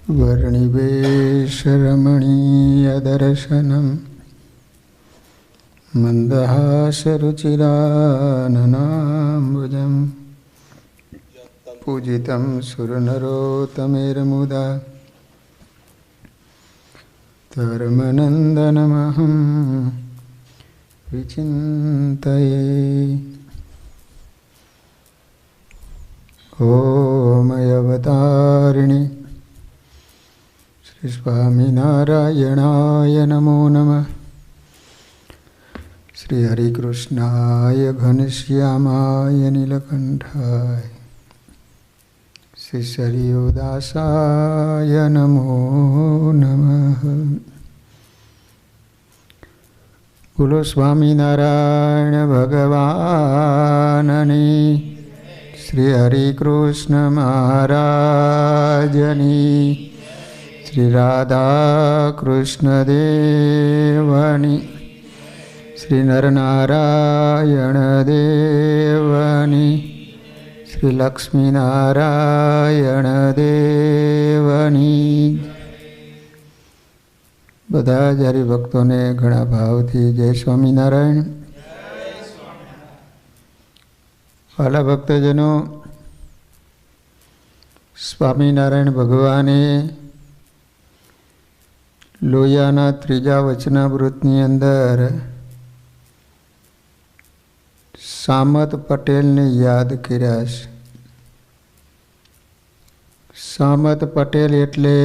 वर्णिवेशरमणीयदर्शनं मन्दहासरुचिराननाम्बुजं पूजितं सुरनरोत्तमेर्मुदा धर्मनन्दनमहं विचिन्तये। ओमयवतारिणि श्री स्वामिनारायणाय नमो नमः। श्री हरिकृष्णाय घनश्यामाय नीलकंठाय श्री सरयोदासाय नमो नमः। बोलो स्वामिनारायण भगवाननी श्री हरिकृष्ण महाराजनी श्री राधा कृष्ण देवनी श्री नरनारायण देवनी श्री लक्ष्मी नारायण देवनी। बधा ज हरिभक्तों ने घणा भावथी जय स्वामीनारायण। वाला भक्तजनों, स्वामीनारायण भगवाने लोयाना त्रीजा वचनामृतनी अंदर सामत पटेल ने याद कर्या छे। सामत पटेल एटले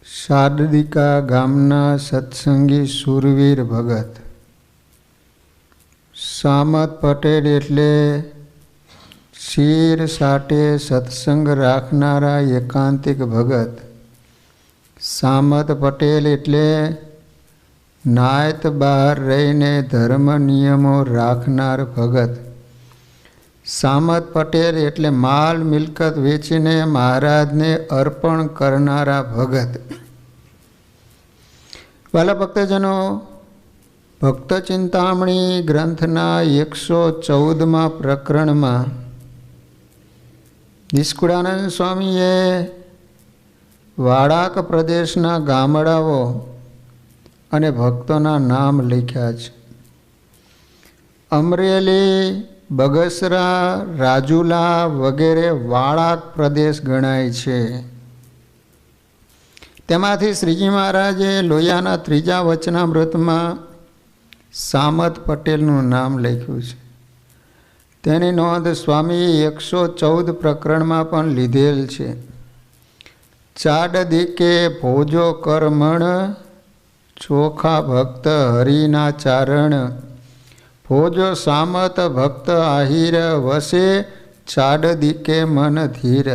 शारदिका गामना सत्संगी शूरवीर भगत। सामत पटेल एटले शीर साटे सत्संग राखनारा एकांतिक भगत। सामत पटेल एटले नायत बहार रहीने धर्म नियमों राखनार भगत। सामत पटेल एटले माल मिलकत वेचीने महाराज ने अर्पण करनारा भगत। वाला भक्तजनों, भक्त चिंतामणी ग्रंथना 114 प्रकरण में निष्कुळानंद स्वामीए वाड़ाक प्रदेशना गामडाओ अने भक्तोना नाम लख्या छे। अमरेली, बगसरा, राजुला वगैरे वाड़ाक प्रदेश गणाय छे। तेमांथी श्रीजी महाराजे लोयाना त्रीजा वचनामृत में सामत पटेलनुं नाम लख्युं छे। तेनी नोंध स्वामी 114 प्रकरण में पण लीधेल छे। चाड दिके भोजो कर्मण चोखा भक्त हरिना चारण। भोजो सामत भक्त आहिर वसे चाड दिके मन धीर।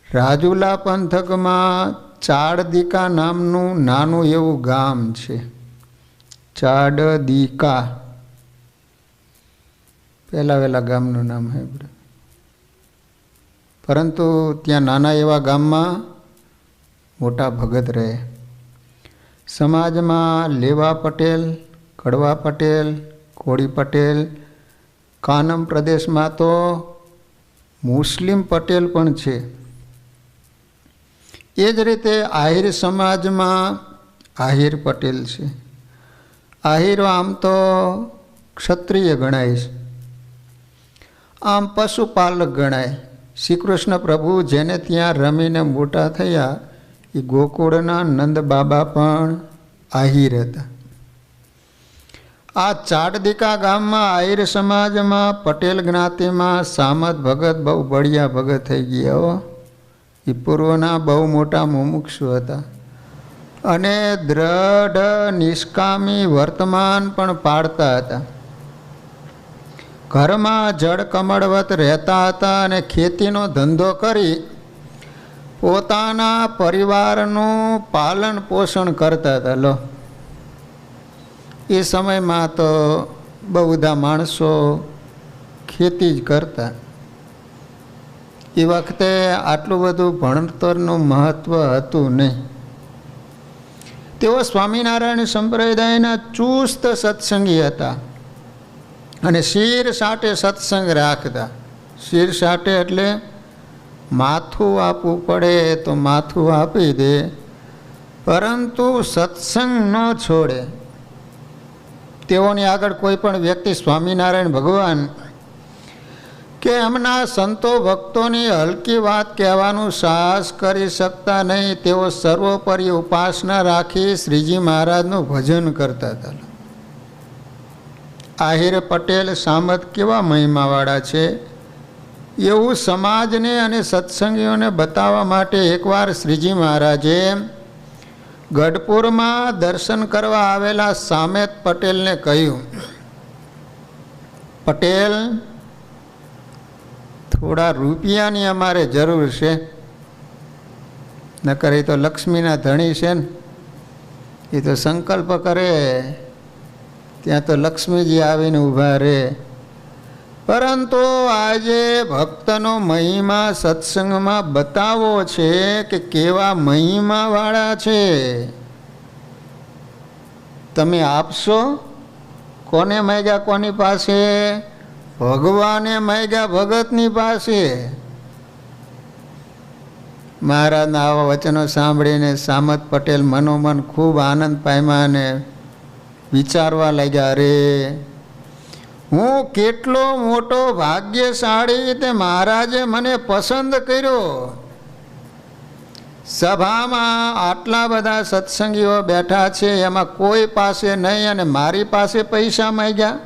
राजुला पंथक में चाड़दीका नामनु नानु एवं गाम छे। चाड़दीका पहला वेला गामनु नाम है, परंतु त्या नाना एवा गाम में मोटा भगत रहे। समाज में लेवा पटेल, कड़वा पटेल, कोड़ी पटेल, कानम प्रदेश में तो मुस्लिम पटेल पण छे। एज रीते आहिर समाज में आहिर पटेल छे। आहिर आम तो क्षत्रिय गणाय छे, आम पशुपालक गणाय। श्री कृष्ण प्रभु जेने त्यां रमीने मोटा थया ए गोकुळना नंद बाबा पण आहिर हता। आ चाड़दीका गाम में आहिर समाज में पटेल ज्ञाति में सामत भगत बहु बढ़िया भगत थई गया हो। ए पूर्वना बहु मोटा मुमुक्षु हता अने दृढ़ निष्कामी वर्तमान पण पाड़ता हता। घर में जड़ कमळवत रहता हता अने खेतीनो धंधो करी पोताना परिवारनुं पालन पोषण करता हता। लो ए समय में तो बहु बधा माणसो खेती ज करता। ए वखते आटलुं बधुं भणतरनुं महत्व हतुं नहीं। तेओ स्वामीनारायण संप्रदायना चुस्त सत्संगी हता અને શીર સાટે સત્સંગ રાખતા। શીર સાટે એટલે માથું આપવું પડે તો માથું આપી દે, પરંતુ સત્સંગ ન છોડે. તેઓની આગળ કોઈ પણ વ્યક્તિ સ્વામિનારાયણ ભગવાન કે એમના સંતો ભક્તોની હલકી વાત કહેવાનું સાહસ કરી શકતા નહીં. તેઓ સર્વોપરી ઉપાસના રાખી શ્રીજી મહારાજનું ભજન કરતા હતા. આહિર પટેલ સામત કેવા મહિમાવાળા છે એવું સમાજને અને સત્સંગીઓને બતાવવા માટે એકવાર શ્રીજી મહારાજે ગઢપુરમાં દર્શન કરવા આવેલા સામેત પટેલને કહ્યું, પટેલ, થોડા રૂપિયાની અમારે જરૂર છે. નકર એ તો લક્ષ્મીના ધણી છે ને, એ તો સંકલ્પ કરે ત્યાં તો લક્ષ્મીજી આવીને ઊભા રહે. પરંતુ આજે ભક્તનો મહિમા સત્સંગમાં બતાવો છે કે કેવા મહિમાવાળા છે. તમે આપશો? કોને માગ્યા? કોની પાસે? ભગવાને માગ્યા ભગતની પાસે. મહારાજના આવા વચનો સાંભળીને સામત પટેલ મનોમન ખૂબ આનંદ પામ્યા અને વિચારવા લાગ્યા, અરે હું કેટલો મોટો ભાગ્યશાળી, તે મહારાજે મને પસંદ કર્યો. સભામાં આટલા બધા સત્સંગીઓ બેઠા છે, એમાં કોઈ પાસે નહીં, અને મારી પાસે પૈસા માંગ્યા.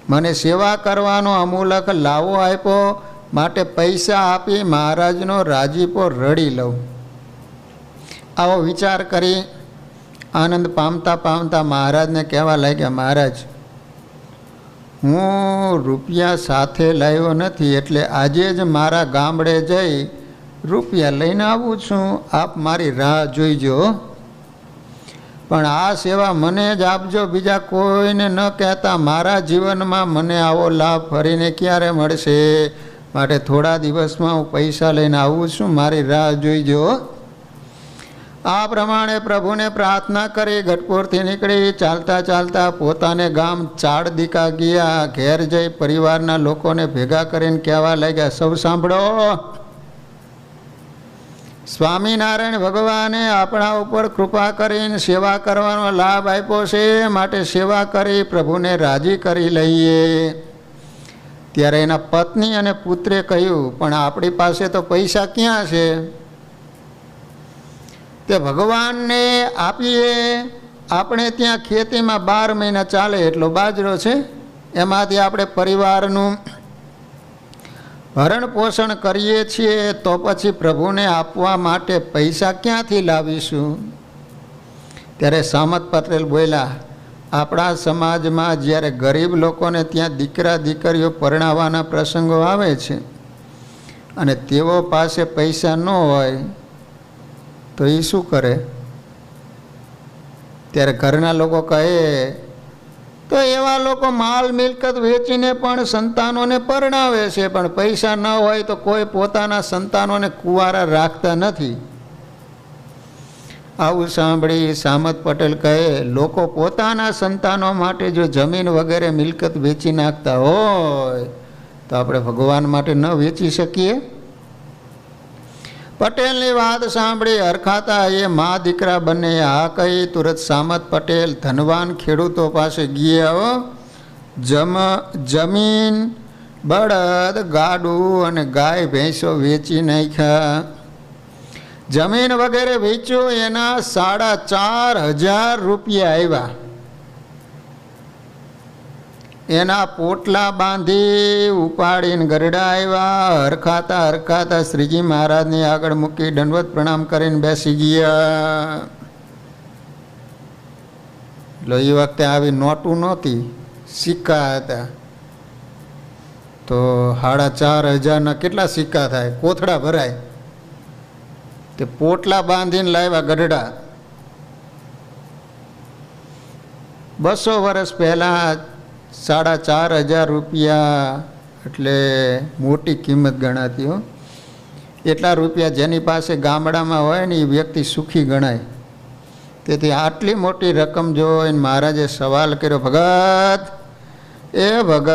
મને સેવા કરવાનો અમૂલક લાવો આપ્યો, માટે પૈસા આપી મહારાજનો રાજીપો રડી લઉં. આવો વિચાર કરી આનંદ પામતા પામતા મહારાજને કહેવા લાગ્યા, મહારાજ, હું રૂપિયા સાથે લાવ્યો નથી, એટલે આજે જ મારા ગામડે જઈ રૂપિયા લઈને આવું છું. આપ મારી રાહ જોઈજો, પણ આ સેવા મને જ આપજો, બીજા કોઈને ન કહેતા. મારા જીવનમાં મને આવો લાભ ફરીને ક્યારે મળશે, માટે થોડા દિવસમાં હું પૈસા લઈને આવું છું, મારી રાહ જોઈજો. આ પ્રમાણે પ્રભુને પ્રાર્થના કરી ગઢપુરથી નીકળી ચાલતા ચાલતા પોતાને ગામ ચાડદીકા ગયા. ઘેર જઈ પરિવારના લોકોને ભેગા કરીને કહેવા લાગ્યા, સૌ સાંભળો, સ્વામિનારાયણ ભગવાને આપણા ઉપર કૃપા કરીને સેવા કરવાનો લાભ આપ્યો છે, માટે સેવા કરી પ્રભુને રાજી કરી લઈએ. ત્યારે એના પત્ની અને પુત્રે કહ્યું, પણ આપણી પાસે તો પૈસા ક્યાં છે? તે ભગવાનને આપીએ. આપણે ત્યાં ખેતીમાં 12 મહિના ચાલે એટલો બાજરો છે, એમાંથી આપણે પરિવારનું ભરણ પોષણ કરીએ છીએ, તો પછી પ્રભુને આપવા માટે પૈસા ક્યાંથી લાવીશું? ત્યારે સામત પટેલ બોલ્યા, આપણા સમાજમાં જ્યારે ગરીબ લોકોને ત્યાં દીકરા દીકરીઓ પરણાવવાના પ્રસંગો આવે છે અને તેઓ પાસે પૈસા ન હોય તો એ શું કરે? ત્યારે ઘરના લોકો કહે, તો એવા લોકો માલ મિલકત વેચીને પણ સંતાનોને પરણાવે છે, પણ પૈસા ન હોય તો કોઈ પોતાના સંતાનોને કુંવારા રાખતા નથી. આવું સાંભળી સામત પટેલ કહે, લોકો પોતાના સંતાનો માટે જો જમીન વગેરે મિલકત વેચી નાખતા હોય તો આપણે ભગવાન માટે ન વેચી શકીએ? પટેલની વાત સાંભળી હરખાતા એ મા દીકરા બંને હા કહી તુરત સામત પટેલ ધનવાન ખેડૂતો પાસે ગયા. જમીન, બળદ, ગાડું અને ગાય ભેંસો વેચી નાખ્યા. જમીન વગેરે વેચ્યું, એના 4,500 રૂપિયા આવ્યા. એના પોટલા બાંધી ઉપાડીને ગરડા આવ્યા. હરખાતા હરખાતા શ્રીજી મહારાજની આગળ મૂકી દંડવત પ્રણામ કરીને બેસી ગયા. એટલે એ વખતે આવી નોટું નહોતી, સિક્કા હતા. તો 4,500 કેટલા સિક્કા થાય? કોથળા ભરાય. તે પોટલા બાંધીને લાવ્યા ગઢડા. 200 વર્ષ પહેલાં 4,500 રૂપિયા એટલે મોટી કિંમત ગણાતી હો. એટલા રૂપિયા જેની પાસે ગામડામાં હોય ને એ વ્યક્તિ સુખી ગણાય. તેથી આટલી મોટી રકમ જોઈને મહારાજે સવાલ કર્યો, ભગત, એ ભગત,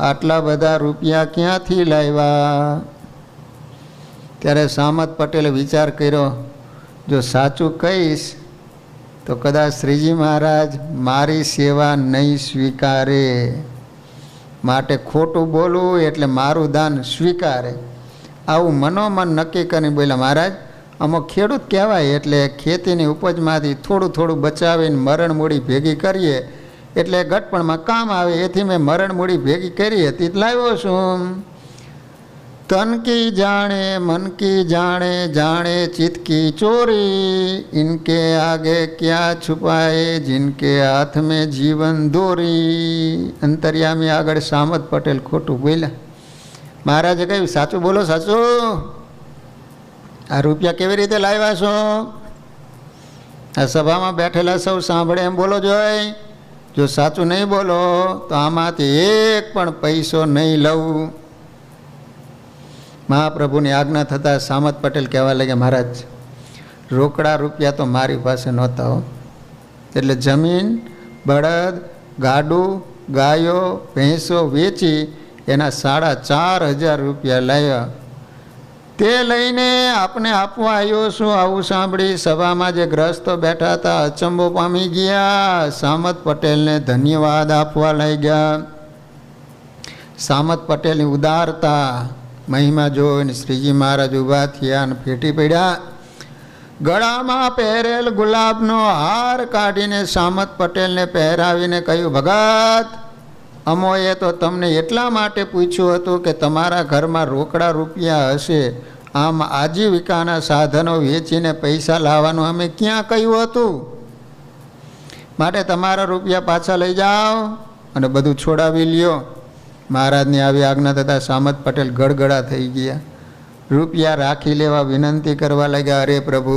આટલા બધા રૂપિયા ક્યાંથી લાવ્યા? ત્યારે સામત પટેલે વિચાર કર્યો, જો સાચું કહીશ તો કદાચ શ્રીજી મહારાજ મારી સેવા નહીં સ્વીકારે, માટે ખોટું બોલવું એટલે મારું દાન સ્વીકારે. આવું મનોમન નક્કી કરીને બોલ્યા, મહારાજ અમુક ખેડૂત કહેવાય એટલે ખેતીની ઉપજમાંથી થોડું થોડું બચાવીને મરણ મૂડી ભેગી કરીએ એટલે ગટપણમાં કામ આવે, એથી મેં મરણ મૂડી ભેગી કરી હતી લાવ્યો છું. તન કી જાણે મન કી જાણે, જાણે ચિત્ત કી ચોરી, ઇનકે આગે ક્યાં છુપાએ, જિનકે હાથ મેં જીવન દોરી. અંતર્યામી આગળ સામત પટેલ ખોટું બોલ્યા. મહારાજે કહ્યું, સાચું બોલો, સાચું. આ રૂપિયા કેવી રીતે લાવ્યા છો? આ સભામાં બેઠેલા સૌ સાંભળે એમ બોલો જોઈ. જો સાચું નહીં બોલો તો આમાંથી એક પણ પૈસો નહીં લઉં. મહાપ્રભુની આજ્ઞા થતાં સામત પટેલ કહેવા લાગ્યા, મહારાજ રોકડા રૂપિયા તો મારી પાસે નહોતા હો, એટલે જમીન, બળદ, ગાડું, ગાયો, ભેંસો વેચી એના 4,500 રૂપિયા લાવ્યા. તે લઈને આપને આપવા આવ્યો છું. આવું સાંભળી સભામાં જે ગ્રસ્તો બેઠા હતા અચંબો પામી ગયા. સામત પટેલને ધન્યવાદ આપવા લાગ્યા. સામત પટેલની ઉદારતા મહિમા જોઈને શ્રીજી મહારાજ ઊભા થયા અને ફેટી પડ્યા. ગળામાં પહેરેલ ગુલાબનો હાર કાઢીને સામત પટેલને પહેરાવીને કહ્યું, ભગત અમોએ તો તમને એટલા માટે પૂછ્યું હતું કે તમારા ઘરમાં રોકડા રૂપિયા હશે, આમ આજીવિકાના સાધનો વેચીને પૈસા લાવવાનું અમે ક્યાં કહ્યું હતું? માટે તમારા રૂપિયા પાછા લઈ જાઓ અને બધું છોડાવી લ્યો. મહારાજની આવી આજ્ઞા થતાં સામત પટેલ ગડગડા થઈ ગયા. રૂપિયા રાખી લેવા વિનંતી કરવા લાગ્યા. અરે પ્રભુ,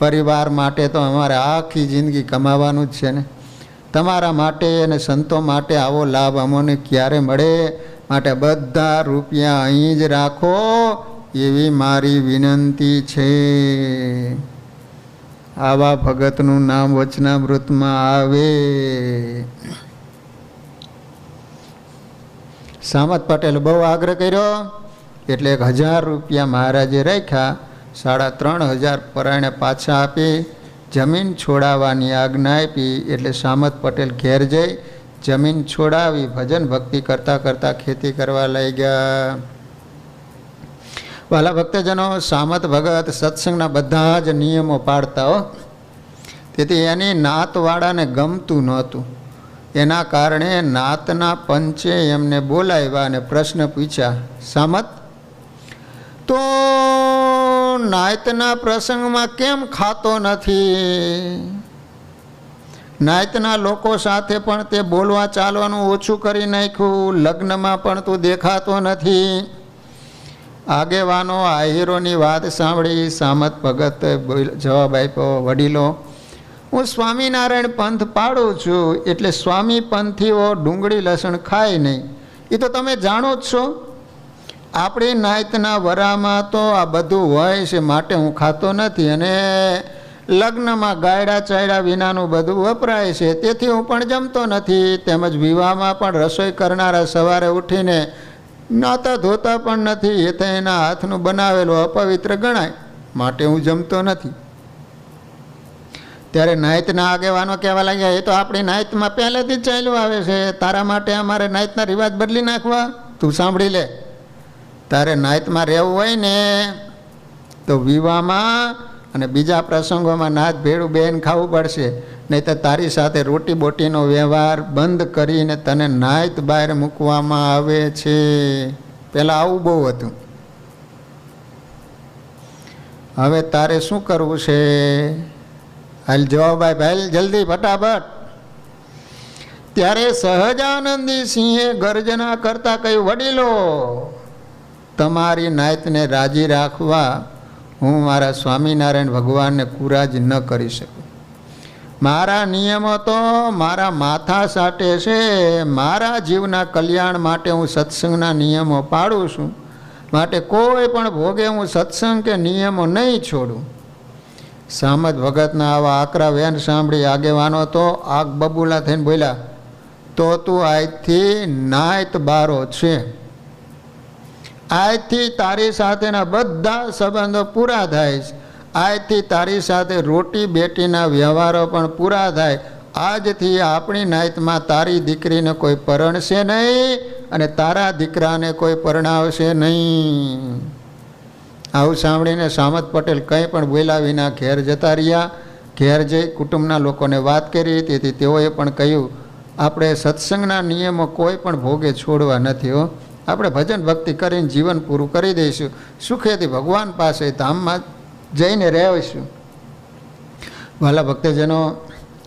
પરિવાર માટે તો અમારે આખી જિંદગી કમાવાનું જ છે ને, તમારા માટે અને સંતો માટે આવો લાભ અમને ક્યારે મળે? માટે બધા રૂપિયા અહીં જ રાખો એવી મારી વિનંતી છે. આવા ભગતનું નામ વચનામૃતમાં આવે. સામત પટેલ બહુ આગ્રહ કર્યો એટલે 1000 રૂપિયા મહારાજે રાખ્યા. 3,500 પરાયણે પાછા આપી જમીન છોડાવવાની આજ્ઞા આપી. એટલે સામત પટેલ ઘેર જઈ જમીન છોડાવી ભજન ભક્તિ કરતાં કરતાં ખેતી કરવા લાગ્યા. વાલા ભક્તજનો, સામત ભગત સત્સંગના બધા જ નિયમો પાડતા હો. તેથી એની નાતવાળાને ગમતું નહોતું. એના કારણે નાતના પંચે એમને બોલાવ્યા અને પ્રશ્ન પૂછ્યા, સામત તો નાયતના પ્રસંગમાં કેમ ખાતો નથી? નાયતના લોકો સાથે પણ તે બોલવા ચાલવાનું ઓછું કરી નાખ્યું. લગ્નમાં પણ તું દેખાતો નથી. આગેવાનો આહીરોની વાત સાંભળી સામત ભગત જવાબ આપ્યો, વડીલો હું સ્વામિનારાયણ પંથ પાડું છું, એટલે સ્વામી પંથીઓ ડુંગળી લસણ ખાય નહીં, એ તો તમે જાણો જ છો. આપણી નાયતના વરામાં તો આ બધું હોય છે, માટે હું ખાતો નથી. અને લગ્નમાં ગાયડા ચાયડા વિનાનું બધું વપરાય છે, તેથી હું પણ જમતો નથી. તેમજ વિવાહમાં પણ રસોઈ કરનારા સવારે ઉઠીને નાતા ધોતા પણ નથી, એ તો એના હાથનું બનાવેલું અપવિત્ર ગણાય, માટે હું જમતો નથી. ત્યારે નાયતના આગેવાનો કહેવા લાગ્યા, એ તો આપણી નાયતમાં પહેલેથી જ ચાલ્યું આવે છે, તારા માટે અમારે નાયતના રિવાજ બદલી નાખવા? તું સાંભળી લે, તારે નાયતમાં રહેવું હોય ને તો વિવાહમાં અને બીજા પ્રસંગોમાં નાત ભેળું બેન ખાવું પડશે, નહીં તો તારી સાથે રોટી બોટીનો વ્યવહાર બંધ કરીને તને નાયત બહાર મૂકવામાં આવે છે. પહેલાં આવું બહુ હતું. હવે તારે શું કરવું છે? હાલ જવાબ આપ, હાલ જલ્દી ફટાફટ. ત્યારે સહજાનંદી સિંહે ગર્જના કરતા કહ્યું, વડીલો તમારી નાયતને રાજી રાખવા હું મારા સ્વામિનારાયણ ભગવાનને કુરાજ ન કરી શકું. મારા નિયમો તો મારા માથા સાટે છે. મારા જીવના કલ્યાણ માટે હું સત્સંગના નિયમો પાડું છું, માટે કોઈ પણ ભોગે હું સત્સંગ કે નિયમો નહીં છોડું. સામત ભગતના આવા આકરા વેન સાંભળી આગેવાનો તો આગ બબૂલા થઈને બોલ્યા, તો તું આજથી નાયત બારો છે. આજથી તારી સાથેના બધા સંબંધો પૂરા થાય છે. આજથી તારી સાથે રોટી બેટીના વ્યવહારો પણ પૂરા થાય. આજથી આપણી નાયતમાં તારી દીકરીને કોઈ પરણશે નહીં અને તારા દીકરાને કોઈ પરણાવશે નહીં. આવું સાંભળીને સામત પટેલ કંઈ પણ બોલ્યા વિના ઘેર જતા રહ્યા. ઘેર જઈ કુટુંબના લોકોને વાત કરી. તેથી તેઓએ પણ કહ્યું, આપણે સત્સંગના નિયમો કોઈ પણ ભોગે છોડવા નથી હો. આપણે ભજન ભક્તિ કરીને જીવન પૂરું કરી દઈશું. સુખેથી ભગવાન પાસે ધામમાં જઈને રહેશું. વાલા ભક્તજનો,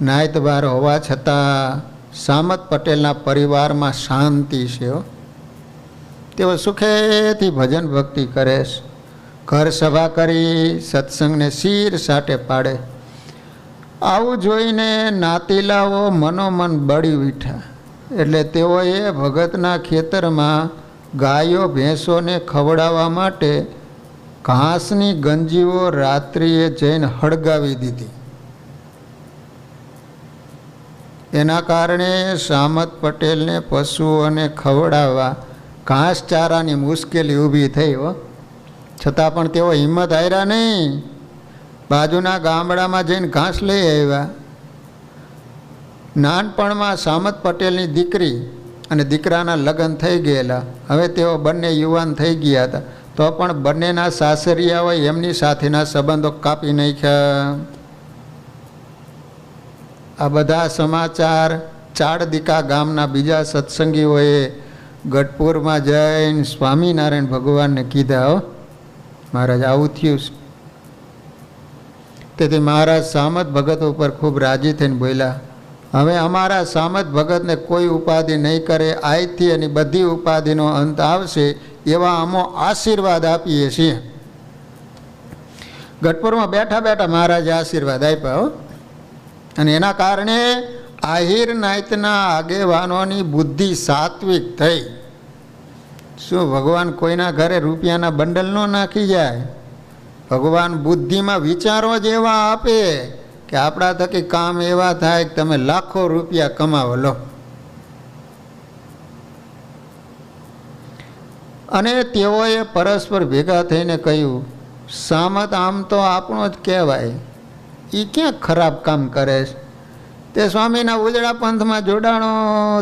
નાયત બાર હોવા છતાં સામત પટેલના પરિવારમાં શાંતિ છે. તેઓ સુખેથી ભજન ભક્તિ કરે છે. ઘર સભા કરી સત્સંગને શીર સાટે પાડે. આવું જોઈને નાતીલાઓ મનોમન બળી ઉઠ્યા. એટલે તેઓએ ભગતના ખેતરમાં ગાયો ભેંસોને ખવડાવવા માટે ઘાસની ગંજીઓ રાત્રિએ જઈને હળગાવી દીધી. એના કારણે સામત પટેલને પશુઓને ખવડાવવા ઘાસચારાની મુશ્કેલી ઊભી થઈ હો. છતાં પણ તેઓ હિંમત હાર્યા નહીં. બાજુના ગામડામાં જઈને ઘાસ લઈ આવ્યા. નાનપણમાં સામત પટેલની દીકરી અને દીકરાના લગ્ન થઈ ગયેલા. હવે તેઓ બંને યુવાન થઈ ગયા હતા. તો પણ બંનેના સાસરિયાઓએ એમની સાથેના સંબંધો કાપી નાખ્યા. આ બધા સમાચાર ચાડદીકા ગામના બીજા સત્સંગીઓએ ગઢપુરમાં જઈને સ્વામિનારાયણ ભગવાનને કીધા. હો મહારાજ, આવું થયું છે. તેથી મહારાજ સામત ભગત ઉપર ખૂબ રાજી થઈને બોલ્યા, હવે અમારા સામત ભગતને કોઈ ઉપાધિ નહીં કરે. આજથી એની બધી ઉપાધિનો અંત આવશે એવા અમો આશીર્વાદ આપીએ છીએ. ગઢપુરમાં બેઠા બેઠા મહારાજે આશીર્વાદ આપ્યા. અને એના કારણે આહિર નાયતના આગેવાનોની બુદ્ધિ સાત્વિક થઈ. શું ભગવાન કોઈના ઘરે રૂપિયાના બંડલ ન નાખી જાય? ભગવાન બુદ્ધિમાં વિચારો જ એવા આપે કે આપણા થકી કામ એવા થાય કે તમે લાખો રૂપિયા કમાવો લો. અને તેઓએ પરસ્પર ભેગા થઈને કહ્યું, સામત આમ તો આપણો જ કહેવાય, એ ક્યાં ખરાબ કામ કરે છે? તે સ્વામીના ઉજળા પંથમાં જોડાણો,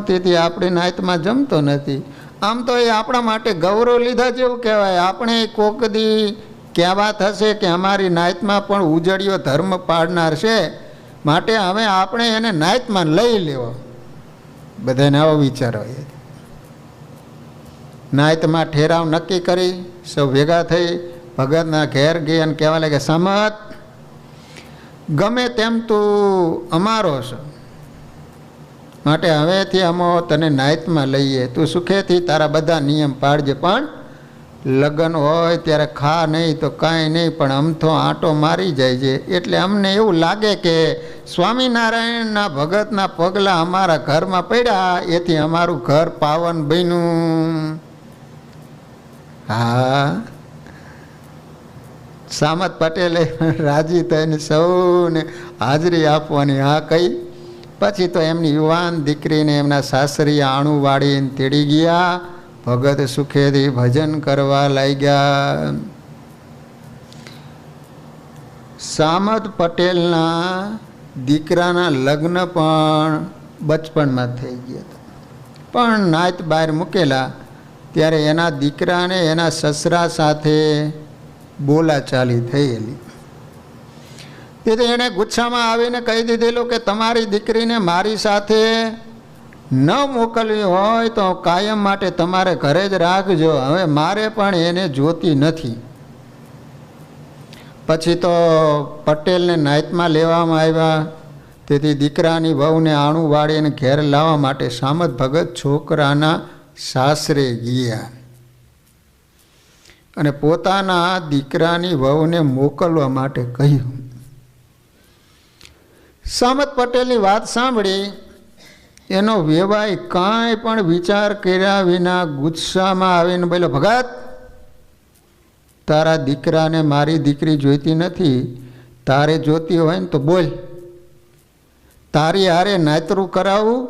તેથી આપણી નાયતમાં જમતો નથી. આમ તો એ આપણા માટે ગૌરવ લીધા જેવું કહેવાય. આપણે કોકદી કહેવા થશે કે અમારી નાયતમાં પણ ઉજળિયો ધર્મ પાડનાર છે, માટે હવે આપણે એને નાયતમાં લઈ લેવો. બધાને આવો વિચાર હોય. નાયતમાં ઠેરાવ નક્કી કરી સૌ ભેગા થઈ ભગતના ઘેર ગઈ અને કહેવા લાગે, સામત, ગમે તેમ તું અમારો છો, માટે હવેથી અમો તને નાયતમાં લઈએ. તું સુખેથી તારા બધા નિયમ પાડજે, પણ લગ્ન હોય ત્યારે ખા નહીં તો કાંઈ નહીં, પણ અમથો આંટો મારી જાય છે. એટલે અમને એવું લાગે કે સ્વામિનારાયણના ભગતના પગલાં અમારા ઘરમાં પડ્યા, એથી અમારું ઘર પાવન બન્યું. હા, સામત પટેલે રાજી થઈને સૌને હાજરી આપવાની હા કહી. પછી તો એમની યુવાન દીકરીને એમના સાસરી આણું વાળીને તેડી ગયા. ભગત સુખેથી ભજન કરવા લાગ્યા. સામત પટેલના દીકરાના લગ્ન પણ બચપણમાં થઈ ગયા હતા. પણ નાયત બહાર મૂકેલા ત્યારે એના દીકરાને એના સસરા સાથે બોલાચાલી થયેલી. તેથી એણે ગુસ્સામાં આવીને કહી દીધેલું કે તમારી દીકરીને મારી સાથે ન મોકલવી હોય તો કાયમ માટે તમારે ઘરે જ રાખજો. હવે મારે પણ એને જોતી નથી. પછી તો પટેલને નાયતમાં લેવામાં આવ્યા. તેથી દીકરાની વહુને આણું વાળીને ઘેર લાવવા માટે સામત ભગત છોકરાના સાસરે ગયા અને પોતાના દીકરાની વહુને મોકલવા માટે કહ્યું. સામત પટેલની વાત સાંભળી એનો વેવાય કાંઈ પણ વિચાર કર્યા વિના ગુસ્સામાં આવીને બોલ્યો, ભગત, તારા દીકરાને મારી દીકરી જોઈતી નથી. તારે જોતી હોય ને તો બોલ, તારી હારે નાયતરું કરાવું.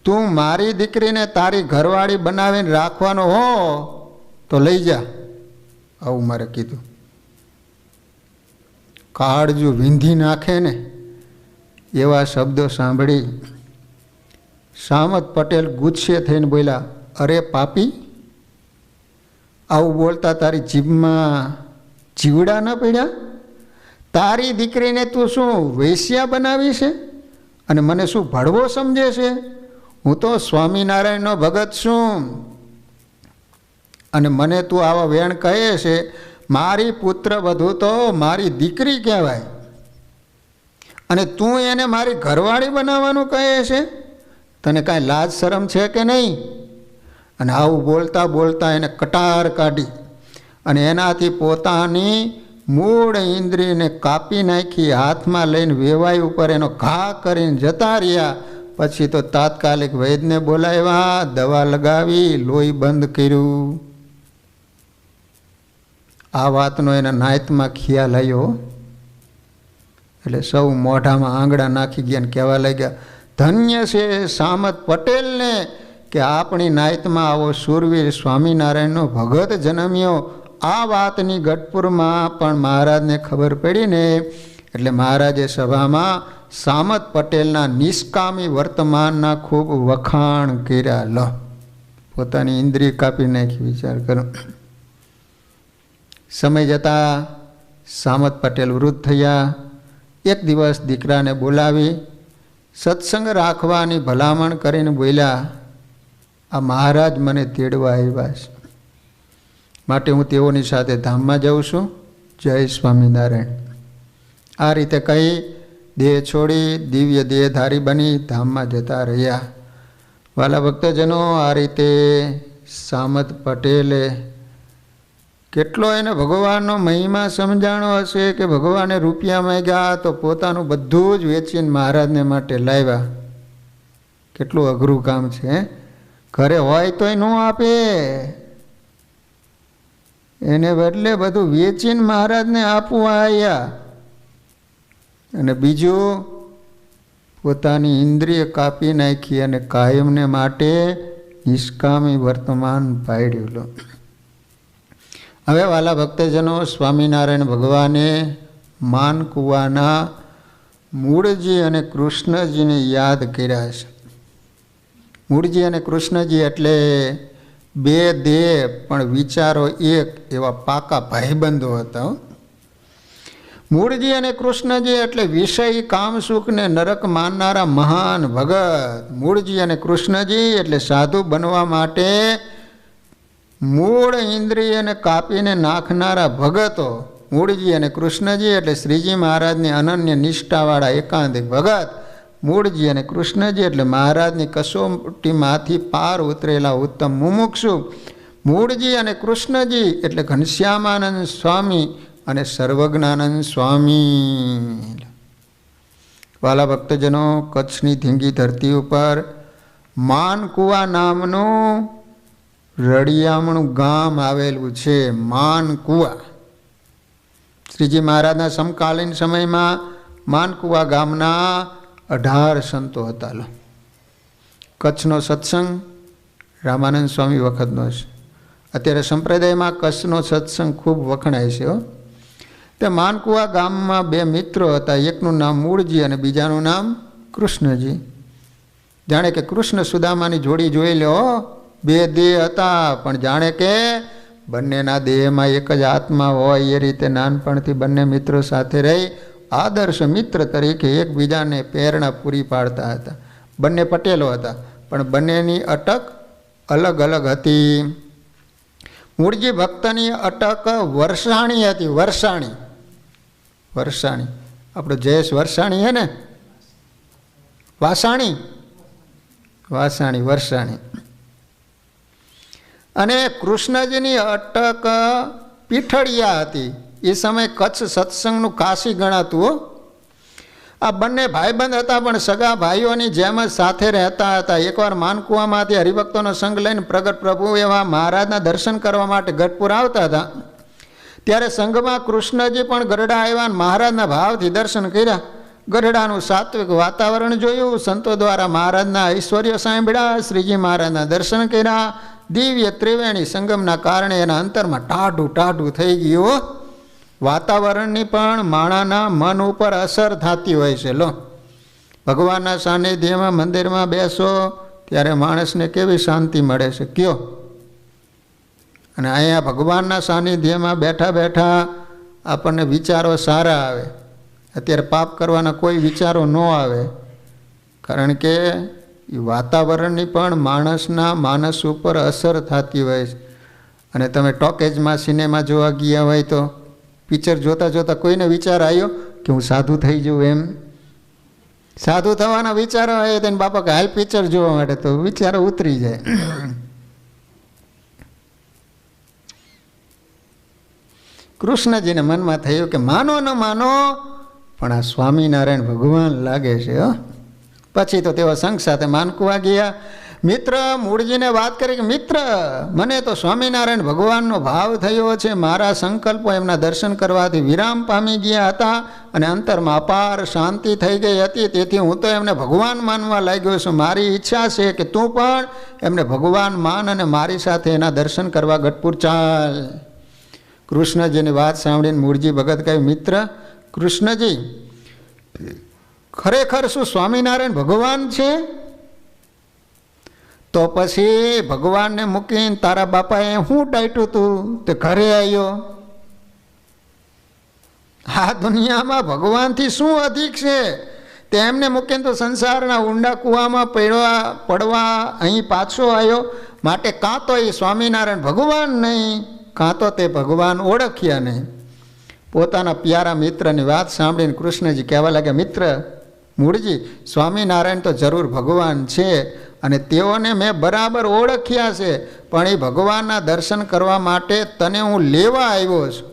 તું મારી દીકરીને તારી ઘરવાળી બનાવીને રાખવાનો હો તો લઈ જા, આવું મારે કીધું. કાળજું વીંધી નાખે ને એવા શબ્દો સાંભળી સામત પટેલ ગુસ્સે થઈને બોલ્યા, અરે પાપી, આવું બોલતા તારી જીભમાં જીવડા ન પડ્યા? તારી દીકરીને તું શું વેશ્યા બનાવી છે અને મને શું ભડવો સમજે છે? હું તો સ્વામિનારાયણનો ભગત છું અને મને તું આવા વેણ કહે છે? મારી પુત્ર વધુ તો મારી દીકરી કહેવાય અને તું એને મારી ઘરવાળી બનાવવાનું કહે છે? તને કાંઈ લાજ શરમ છે કે નહીં? અને આવું બોલતા બોલતા એને કટાર કાઢી અને એનાથી પોતાની મૂળ ઇન્દ્રિયને કાપી નાખી, હાથમાં લઈને વેવાઈ ઉપર એનો ઘા કરીને જતા રહ્યા. પછી તો તાત્કાલિક વૈદ્યને બોલાવ્યા, દવા લગાવી, લોહી બંધ કર્યું. આ વાતનો એના નાયતમાં ખ્યાલ આવ્યો એટલે સૌ મોઢામાં આંગળા નાખી ગયા અને કહેવા લાગ્યા, ધન્ય છે સામત પટેલને કે આપણી નાયતમાં આવો શૂરવીર સ્વામિનારાયણનો ભગત જન્મ્યો. આ વાતની ગઢપુરમાં પણ મહારાજને ખબર પડી ને એટલે મહારાજે સભામાં સામત પટેલના નિષ્કામી વર્તમાનના ખૂબ વખાણ કર્યા. લો, પોતાની ઇન્દ્રિય કાપી નાખી, વિચાર કરો. સમય જતાં સામત પટેલ વૃદ્ધ થયા. એક દિવસ દીકરાને બોલાવી સત્સંગ રાખવાની ભલામણ કરીને બોલ્યા, આ મહારાજ મને તેડવા આવ્યા છે, માટે હું તેઓની સાથે ધામમાં જાઉં છું. જય સ્વામિનારાયણ. આ રીતે કહી દેહ છોડી દિવ્ય દેહધારી બની ધામમાં જતા રહ્યા. વાલા ભક્તજનો, આ રીતે સામત પટેલે કેટલો એને ભગવાનનો મહિમા સમજાણો હશે કે ભગવાને રૂપિયા માંગ્યા તો પોતાનું બધું જ વેચીને મહારાજને માટે લાવ્યા. કેટલું અઘરું કામ છે. ઘરે હોય તોય ન આપે, એને બદલે બધું વેચીને મહારાજને આપવા આવ્યા. અને બીજું, પોતાની ઇન્દ્રિય કાપી નાખી અને કાયમને માટે નિષ્કામી વર્તમાન પાડ્યું. હવે વાલા ભક્તજનો, સ્વામિનારાયણ ભગવાને માનકુવાના મૂળજી અને કૃષ્ણજીને યાદ કર્યા છે. મૂળજી અને કૃષ્ણજી એટલે બે દેહ પણ વિચારો એક એવા પાકા ભાઈબંધો હતા. મૂળજી અને કૃષ્ણજી એટલે વિષય કામસુખને નરક માનનારા મહાન ભગત. મૂળજી અને કૃષ્ણજી એટલે સાધુ બનવા માટે મૂળ ઇન્દ્રિયને કાપીને નાખનારા ભગતો. મૂળજી અને કૃષ્ણજી એટલે શ્રીજી મહારાજની અનન્ય નિષ્ઠાવાળા એકાંતિક ભગત. મૂળજી અને કૃષ્ણજી એટલે મહારાજની કસોટીમાંથી પાર ઉતરેલા ઉત્તમ મુમુક્ષુ. મૂળજી અને કૃષ્ણજી એટલે ઘનશ્યામાનંદ સ્વામી અને સર્વજ્ઞાનંદ સ્વામી. વાલા ભક્તજનો, કચ્છની ધીંગી ધરતી ઉપર માનકુવા નામનું રળિયામણું ગામ આવેલું છે. માનકુવા. શ્રીજી મહારાજના સમકાલીન સમયમાં માનકુવા ગામના 18 સંતો હતા. લો, કચ્છનો સત્સંગ રામાનંદ સ્વામી વખતનો છે. અત્યારે સંપ્રદાયમાં કચ્છનો સત્સંગ ખૂબ વખણાય છે. તે માનકુવા ગામમાં 2 મિત્રો હતા. એકનું નામ મૂળજી અને બીજાનું નામ કૃષ્ણજી. જાણે કે કૃષ્ણ સુદામાની જોડી જોઈ લો. 2 દેહ હતા પણ જાણે કે બંનેના દેહમાં એક જ આત્મા હોય એ રીતે નાનપણથી બંને મિત્રો સાથે રહી આદર્શ મિત્ર તરીકે એકબીજાને પ્રેરણા પૂરી પાડતા હતા. બંને પટેલો હતા પણ બંનેની અટક અલગ અલગ હતી. મૂળજી ભક્તની અટક વરસાણી હતી. વરસાણી આપણો જયેશ વરસાણી હે ને, વાસાણી વરસાણી. અને કૃષ્ણજીની અટક પીઠળિયા હતી. એ સમયે કચ્છ સત્સંગનું કાશી ગણાતું. આ બંને ભાઈબંધ હતા પણ સગા ભાઈઓની જેમ જ સાથે રહેતા હતા. એકવાર માનકુવામાંથી હરિભક્તોનો સંગ લઈને પ્રગટ પ્રભુ એવા મહારાજના દર્શન કરવા માટે ગઢપુર આવતા હતા. ત્યારે સંઘમાં કૃષ્ણજી પણ ગરડા આવ્યા અને મહારાજના ભાવથી દર્શન કર્યા. ગઢડાનું સાત્વિક વાતાવરણ જોયું. સંતો દ્વારા મહારાજના ઐશ્વર્ય સાંભળ્યા. શ્રીજી મહારાજના દર્શન કર્યા. દિવ્ય ત્રિવેણી સંગમના કારણે એના અંતરમાં ટાઢું ટાઢું થઈ ગયું. વાતાવરણની પણ માણાના મન ઉપર અસર થતી હોય છે. લો, ભગવાનના સાનિધ્યમાં મંદિરમાં બેસો ત્યારે માણસને કેવી શાંતિ મળે છે કયો. અને અહીંયા ભગવાનના સાનિધ્યમાં બેઠા બેઠા આપણને વિચારો સારા આવે. અત્યારે પાપ કરવાના કોઈ વિચારો ન આવે, કારણ કે એ વાતાવરણની પણ માણસના માનસ ઉપર અસર થતી હોય છે. અને તમે ટોકેજમાં સિનેમા જોવા ગયા હોય તો પિક્ચર જોતાં જોતાં કોઈને વિચાર આવ્યો કે હું સાધુ થઈ જાઉં? એમ સાધુ થવાના વિચારો આવે તેને બાપા કે હાલ પિક્ચર જોવા માટે, તો વિચારો ઉતરી જાય. કૃષ્ણજીને મનમાં થયું કે માનો ન માનો પણ આ સ્વામિનારાયણ ભગવાન લાગે છે. પછી તો તેઓ સંઘ સાથે માનકુવા ગયા. મિત્ર મૂળજીને વાત કરી કે મિત્ર, મને તો સ્વામિનારાયણ ભગવાનનો ભાવ થયો છે. મારા સંકલ્પો એમના દર્શન કરવાથી વિરામ પામી ગયા હતા અને અંતરમાં અપાર શાંતિ થઈ ગઈ હતી. તેથી હું તો એમને ભગવાન માનવા લાગ્યો છું. મારી ઈચ્છા છે કે તું પણ એમને ભગવાન માન અને મારી સાથે એના દર્શન કરવા ગઢપુર ચાલ. કૃષ્ણજીની વાત સાંભળીને મૂળજી ભગત કહ્યું, મિત્ર કૃષ્ણજી, ખરેખર શું સ્વામિનારાયણ ભગવાન છે? તો પછી ભગવાનને મૂકીને તારા બાપાએ શું ડાટ્યું તું તે ઘરે આવ્યો? આ દુનિયામાં ભગવાનથી શું અધિક છે? તેમને મૂકીને તો સંસારના ઊંડા કૂવામાં પડવા અહીં પાછો આવ્યો. માટે કાં તો એ સ્વામિનારાયણ ભગવાન નહીં, કાં તો તે ભગવાન ઓળખ્યા નહીં. પોતાના પ્યારા મિત્રની વાત સાંભળીને કૃષ્ણજી કહેવા લાગ્યા, મિત્ર મૂળજી, સ્વામિનારાયણ તો જરૂર ભગવાન છે અને તેઓને મેં બરાબર ઓળખ્યા છે, પણ એ ભગવાનના દર્શન કરવા માટે તને હું લેવા આવ્યો છું.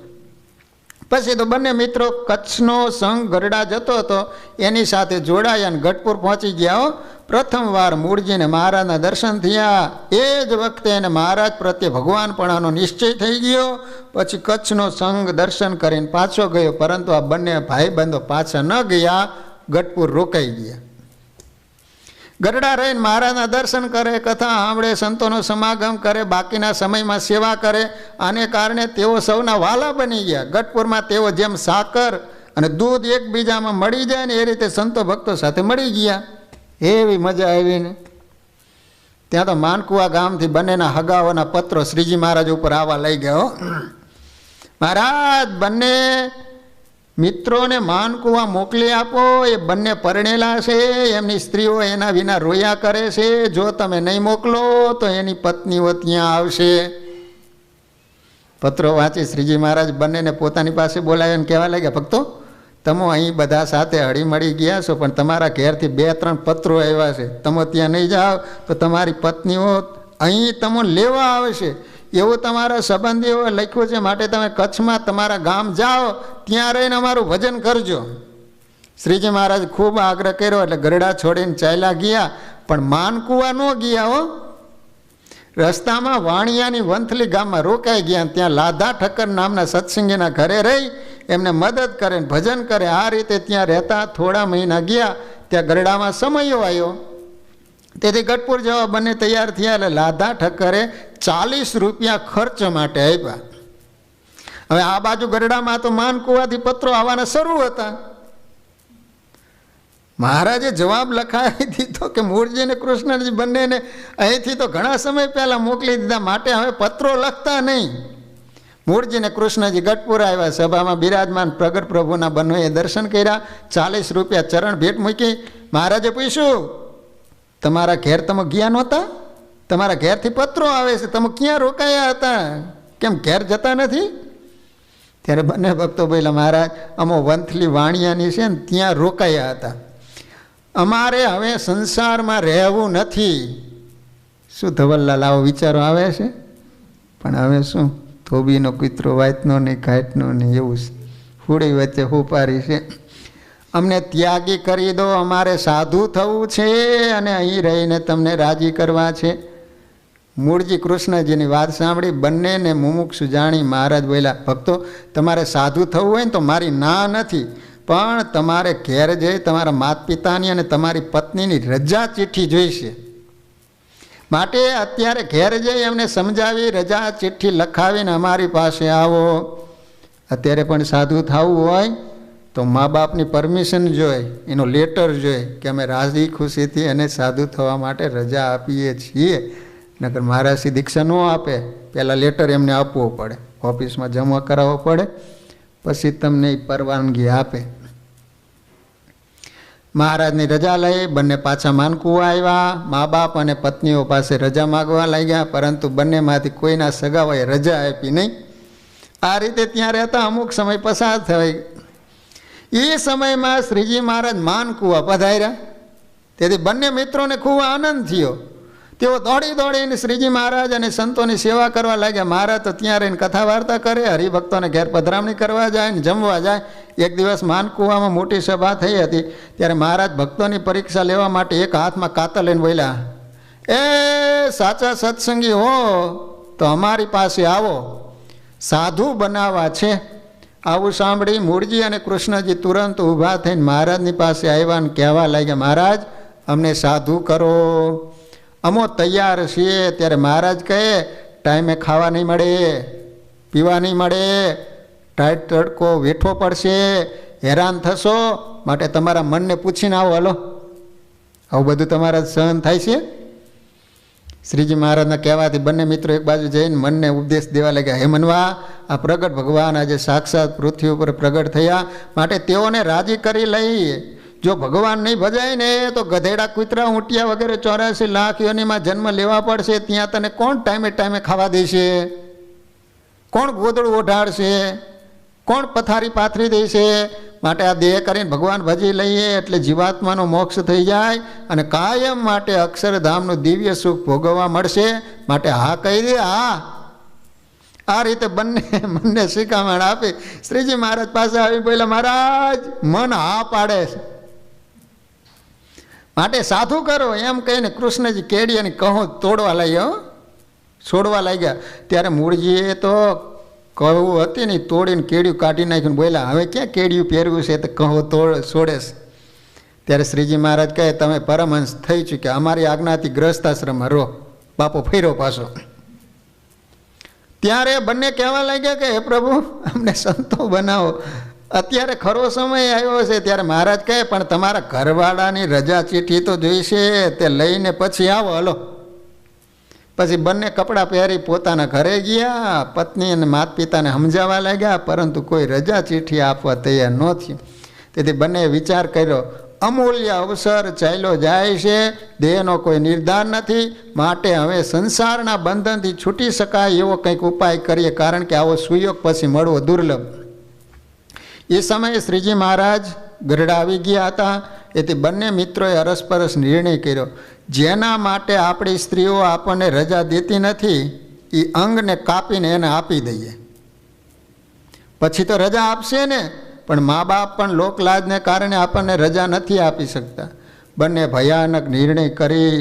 પછી તો બંને મિત્રો કચ્છનો સંઘ ગરડા જતો હતો એની સાથે જોડાયા અને ગઢપુર પહોંચી ગયા. પ્રથમવાર મૂળજીને મહારાજના દર્શન થયા. એ જ વખતે એને મહારાજ પ્રત્યે ભગવાનપણાનો નિશ્ચય થઈ ગયો. પછી કચ્છનો સંઘ દર્શન કરીને પાછો ગયો, પરંતુ આ બંને ભાઈબંધો પાછા ન ગયા, ગઢપુર રોકાઈ ગયા. ગરડા રહીને મહારાજના દર્શન કરે, કથા સાંભળે, સંતોનો સમાગમ કરે, બાકીના સમયમાં સેવા કરે. આને કારણે તેઓ સૌના વાલા બની ગયા. ગઢપુરમાં તેઓ જેમ સાકર અને દૂધ એકબીજામાં મળી જાય ને એ રીતે સંતો ભક્તો સાથે મળી ગયા. એવી મજા આવી ને. ત્યાં તો માનકુવા ગામથી બંનેના હગાઓના પત્રો શ્રીજી મહારાજ ઉપર આવવા લઈ ગયો. મહારાજ, બંને મિત્રોને માનકુવા મોકલી આપો. એ બંને પરણેલા છે, એમની સ્ત્રીઓ એના વિના રોયા કરે છે. જો તમે નહીં મોકલો તો એની પત્નીઓ ત્યાં આવશે. પત્રો વાંચી શ્રીજી મહારાજ બંનેને પોતાની પાસે બોલાવીને કહેવા લાગ્યા, ભક્તો, તમે અહીં બધા સાથે હળીમળી ગયા છો, પણ તમારા ઘેરથી 2-3 પત્રો આવ્યા છે. તમે ત્યાં નહીં જાઓ તો તમારી પત્નીઓ અહીં તમને લેવા આવશે. એવું તમારા સંબંધીઓએ લખ્યું છે. માટે તમે કચ્છમાં તમારા ગામ જાઓ, ત્યાં રહીને અમારું ભજન કરજો. શ્રીજી મહારાજ ખૂબ આગ્રહ કર્યો એટલે ગરડા છોડીને ચાલ્યા ગયા. પણ માનકુવા ન ગયા હો. રસ્તામાં વાણિયાની વંથલી ગામમાં રોકાઈ ગયા. ત્યાં લાધા ઠક્કર નામના સત્સંગીના ઘરે રહી એમને મદદ કરે, ભજન કરે. આ રીતે ત્યાં રહેતા થોડા મહિના ગયા. ત્યાં ગરડામાં સમયો આવ્યો. તેથી ગઢપુર જવા બંને તૈયાર થયા. એટલે લાધા ઠક્કરે 40 રૂપિયા ખર્ચ માટે આપ્યા. હવે આ બાજુ ગરડામાં તો માનકુવાથી પત્રો આવવાના શરૂ હતા. મહારાજે જવાબ લખાવી દીધો કે મૂળજી અને કૃષ્ણજી બંનેને અહીંથી તો ઘણા સમય પહેલાં મોકલી દીધા, માટે હવે પત્રો લખતા નહીં. મૂળજીને કૃષ્ણજી ગઢપુર આવ્યા. સભામાં બિરાજમાન પ્રગટ પ્રભુના બંનેએ દર્શન કર્યા. 40 રૂપિયા ચરણ ભેટ મૂકી. મહારાજે પૂછ્યું, તમારા ઘેર તમે ગયા નહોતા? તમારા ઘેરથી પત્રો આવે છે, તમે ક્યાં રોકાયા હતા? કેમ ઘેર જતા નથી? ત્યારે બંને ભક્તો બોલ્યા, મહારાજ, અમો વંથલી વાણિયાની છે ને ત્યાં રોકાયા હતા. અમારે હવે સંસારમાં રહેવું નથી. શું ધવલલાલ, આવો વિચારો આવે છે? પણ હવે શું, ધોબીનો કૂતરો વાતનો નહીં, ઘાટનો નહીં, એવું હુડી વચ્ચે હુપારી છે. અમને ત્યાગી કરી દો, અમારે સાધુ થવું છે અને અહીં રહીને તમને રાજી કરવા છે. મૂળજી કૃષ્ણજીની વાત સાંભળી બંનેને મુમુક્ષુ જાણી મહારાજ બોલ્યા, ભક્તો, તમારે સાધુ થવું હોય ને તો મારી ના નથી, પણ તમારે ઘેર જઈ તમારા માતા પિતાની અને તમારી પત્નીની રજા ચિઠ્ઠી જોઈશે. માટે અત્યારે ઘેર જઈ એમને સમજાવી રજા ચિઠ્ઠી લખાવીને અમારી પાસે આવો. અત્યારે પણ સાધુ થવું હોય તો મા બાપની પરમિશન જોઈએ, એનો લેટર જોઈએ કે અમે રાજી ખુશીથી એને સાધુ થવા માટે રજા આપીએ છીએ. નકર મહારાજથી દીક્ષા ન આપે, પહેલાં લેટર એમને આપવો પડે, ઓફિસમાં જમા કરાવવો પડે, પછી તમને પરવાનગી આપે. મહારાજની રજા લઈ બંને પાછા માનકુવા આવ્યા. મા બાપ અને પત્નીઓ પાસે રજા માગવા લાગ્યા, પરંતુ બંનેમાંથી કોઈના સગાઓએ રજા આપી નહીં. આ રીતે ત્યાં રહેતા અમુક સમય પસાર થઈ. એ સમયમાં શ્રીજી મહારાજ માનકુવા પધાર્યા. તેથી બંને મિત્રોને ખૂબ આનંદ થયો. તેઓ દોડી દોડીને શ્રીજી મહારાજ અને સંતોની સેવા કરવા લાગ્યા. મહારાજ તો ત્યાં રહીને કથા વાર્તા કરે, હરિભક્તોને ઘેર પધરામણી કરવા જાય ને જમવા જાય. એક દિવસ માનકુવામાં મોટી સભા થઈ હતી. ત્યારે મહારાજ ભક્તોની પરીક્ષા લેવા માટે એક હાથમાં કાતર લઈને બોલ્યા, એ સાચા સત્સંગી હો તો અમારી પાસે આવો, સાધુ બનાવવા છે. આવું સાંભળી મૂળજી અને કૃષ્ણજી તુરંત ઊભા થઈને મહારાજની પાસે આવ્યા ને કહેવા લાગ્યા, મહારાજ અમને સાધુ કરો, અમો તૈયાર છીએ. ત્યારે મહારાજ કહે, ટાઈમે ખાવા નહીં મળે, પીવા નહીં મળે, ટાઈટ તડકો વેઠવો પડશે, હેરાન થશો, માટે તમારા મનને પૂછીને આવો. હલો, આવું બધું તમારા સહન થાય છે? શ્રીજી મહારાજના કહેવાથી બંને મિત્રો એક બાજુ જઈને મનને ઉપદેશ દેવા લાગ્યા, હે મનવા, આ પ્રગટ ભગવાન આજે સાક્ષાત પૃથ્વી ઉપર પ્રગટ થયા, માટે તેઓને રાજી કરી લઈએ. જો ભગવાન નહીં ભજાય ને તો ગધેડા, કૂતરા, ઊંટિયા વગેરે 84 લાખ યોનીમાં જન્મ લેવા પડશે. ત્યાં તને કોણ ટાઈમે ટાઈમે ખાવા દેશે? કોણ ગોદડું ઓઢાડશે? કોણ પથારી પાથરી દેશે? માટે આ દેહ કરીને ભગવાન ભજી લઈએ એટલે જીવાત્માનો મોક્ષ થઈ જાય અને કાયમ માટે અક્ષરધામનું દિવ્ય સુખ ભોગવવા મળશે. માટે હા કહી દે, હા. આ રીતે બંને શિખામણ આપી શ્રીજી મહારાજ પાસે આવી બોલ્યા, મહારાજ મન હા પાડે છે, માટે સાધુ કરો એમ કહીને કૃષ્ણજી કેડી અને કહું તોડવા લાગ્યો, છોડવા લાગ્યા. ત્યારે મૂળજીએ તો કહું હતી ને તોડીને કેડિયું કાઢી નાખ્યું. બોલ્યા, હવે ક્યાં કેડિયું પહેરવ્યું છે તો કહું છોડે છે. ત્યારે શ્રીજી મહારાજ કહે, તમે પરમહંસ થઈ ચૂક્યા, અમારી આજ્ઞાથી ગ્રસ્તાશ્રમમાં રહો. બાપો ફેર્યો પાછો. ત્યારે બંને કહેવા લાગ્યા કે હે પ્રભુ, અમને સંતો બનાવો, અત્યારે ખરો સમય આવ્યો છે. ત્યારે મહારાજ કહે, પણ તમારા ઘરવાળાની રજા ચીઠી તો જોઈશે, તે લઈને પછી આવો. હલો, પછી બંને કપડાં પહેરી પોતાના ઘરે ગયા. પત્ની અને માતા પિતાને સમજાવવા લાગ્યા, પરંતુ કોઈ રજા ચીઠ્ઠી આપવા તૈયાર ન થયું. તેથી બંને વિચાર કર્યો, અમૂલ્ય અવસર ચાલ્યો જાય છે, દેહનો કોઈ નિર્ધાર નથી, માટે હવે સંસારના બંધનથી છૂટી શકાય એવો કંઈક ઉપાય કરીએ, કારણ કે આવો સુયોગ પછી મળવો દુર્લભ. એ સમયે શ્રીજી મહારાજ ગરડા આવી ગયા હતા. એથી બંને મિત્રોએ અરસપરસ નિર્ણય કર્યો, જેના માટે આપણી સ્ત્રીઓ આપણને રજા દેતી નથી એ અંગને કાપીને એને આપી દઈએ. પછી તો રજા આપશે ને, પણ મા બાપ પણ લોકલાજને કારણે આપણને રજા નથી આપી શકતા. બંને ભયાનક નિર્ણય કરી